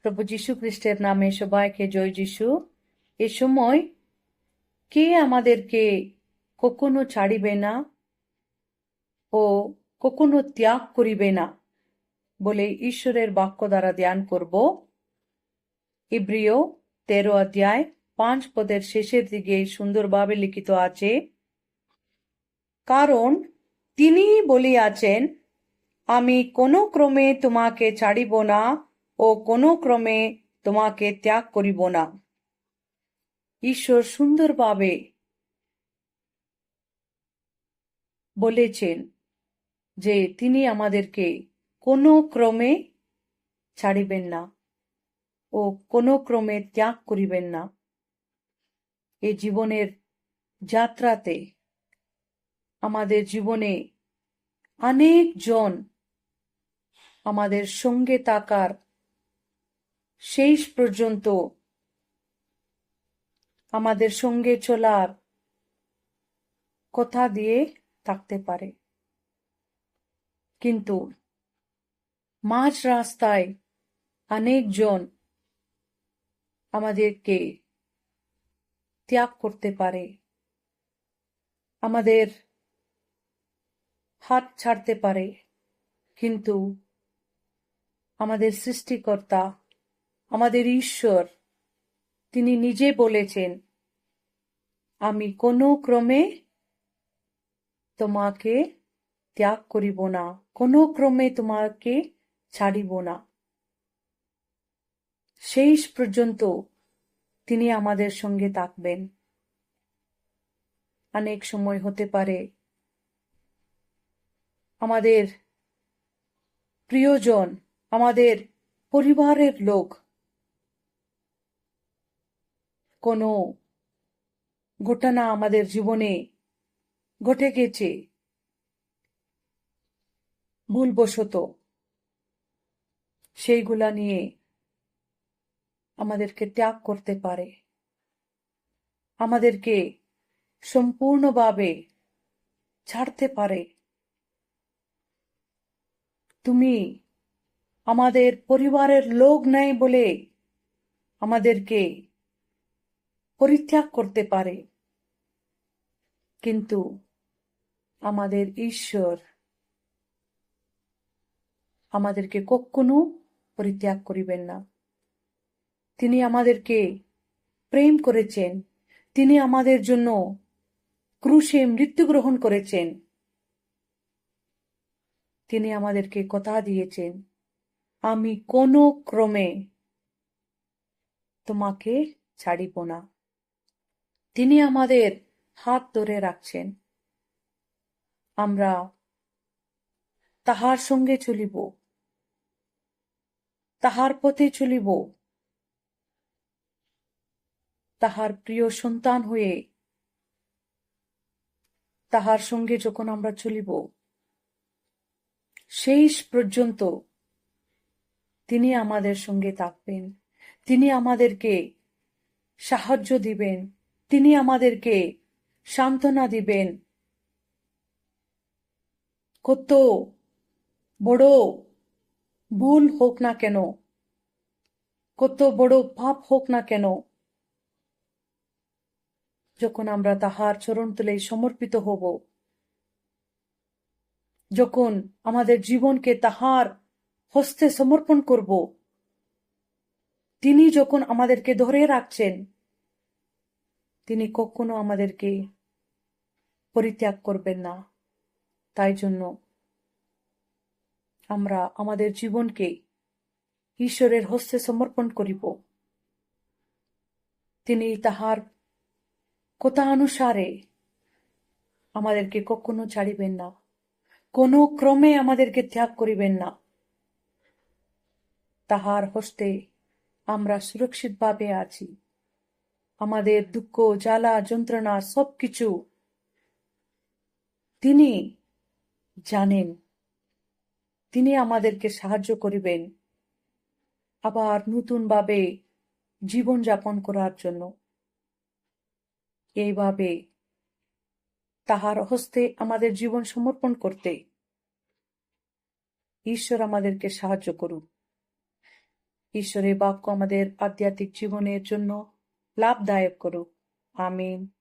প্রভু যীশু খ্রিস্টের নামে সবাইকে জয় যীশু। এ সময় কে আমাদেরকে কখনো ছাড়িবে না ও কখনো ত্যাগ করিবে না বলে ঈশ্বরের বাক্য দ্বারা ধ্যান করব। ইব্রিয় 13 অধ্যায় 5 পদের শেষের দিকে সুন্দরভাবে লিখিত আছে, কারণ তিনি বলিয়াছেন, আমি কোনো ক্রমে তোমাকে ছাড়িব না ও কোনো ক্রমে তোমাকে ত্যাগ করিব না। ঈশ্বর সুন্দরভাবে বলেছেন যে তিনি আমাদেরকে কোনো ক্রমে ছাড়িবেন না ও কোনো ক্রমে ত্যাগ করিবেন না। এই জীবনের যাত্রাতে আমাদের জীবনে অনেক জন আমাদের সঙ্গে থাকার শেষ পর্যন্ত আমাদের সঙ্গে চলার কথা দিয়ে থাকতে পারে, কিন্তু মাঝ রাস্তায় অনেকজন আমাদেরকে ত্যাগ করতে পারে, আমাদের হাত ছাড়তে পারে, কিন্তু আমাদের সৃষ্টিকর্তা, আমাদের ঈশ্বর, তিনি নিজে বলেছেন, আমি কোনো ক্রমে তোমাকে ত্যাগ করিব না, কোনো ক্রমে তোমাকে ছাড়িব না। শেষ পর্যন্ত তিনি আমাদের সঙ্গে থাকবেন। অনেক সময় হতে পারে আমাদের প্রিয়জন, আমাদের পরিবারের লোক কোনো ঘটনা আমাদের জীবনে ঘটে গেছে ভুলবশত, সেইগুলা নিয়ে আমাদেরকে ত্যাগ করতে পারে, আমাদেরকে সম্পূর্ণভাবে ছাড়তে পারে। তুমি আমাদের পরিবারের লোক নাই বলে আমাদেরকে পরিত্যাগ করতে পারে, কিন্তু আমাদের ঈশ্বর আমাদেরকে কখনো পরিত্যাগ করিবেন না। তিনি আমাদেরকে প্রেম করেছেন, তিনি আমাদের জন্য ক্রুশে মৃত্যুগ্রহণ করেছেন। তিনি আমাদেরকে কথা দিয়েছেন, আমি কোনো ক্রমে তোমাকে ছাড়িব না। তিনি আমাদের হাত ধরে রাখছেন, আমরা তাহার সঙ্গে চলিব, তাহার পথে চলিব, তাহার প্রিয় সন্তান হয়ে তাহার সঙ্গে যখন আমরা চলিব, শেষ পর্যন্ত তিনি আমাদের সঙ্গে থাকবেন, তিনি আমাদেরকে সাহায্য দিবেন, তিনি আমাদেরকে সান্ত্বনা দিবেন। কত বড় ভুল হোক না কেন, কত বড় পাপ হোক না কেন, যখন আমরা তাহার চরণতলে সমর্পিত হব, যখন আমাদের জীবনকে তাহার হস্তে সমর্পণ করব, তিনি যখন আমাদেরকে ধরে রাখছেন, তিনি কখনো আমাদেরকে পরিত্যাগ করবেন না। তাই জন্য আমরা আমাদের জীবনকে ঈশ্বরের হস্তে সমর্পণ করিব। তিনি তাহার কথা অনুসারে আমাদেরকে কখনো ছাড়িবেন না, কোনো ক্রমে আমাদেরকে ত্যাগ করিবেন না। তাহার হস্তে আমরা সুরক্ষিতভাবে আছি। আমাদের দুঃখ, জ্বালা, যন্ত্রণা সবকিছু তিনি জানেন। তিনি আমাদেরকে সাহায্য করিবেন আবার নতুনভাবে জীবনযাপন করার জন্য। এইভাবে তাহার হস্তে আমাদের জীবন সমর্পণ করতে ঈশ্বর আমাদেরকে সাহায্য করুন। ঈশ্বরের বাক্য আমাদের আধ্যাত্মিক জীবনের জন্য লাভদায়ক করুক। আমিন।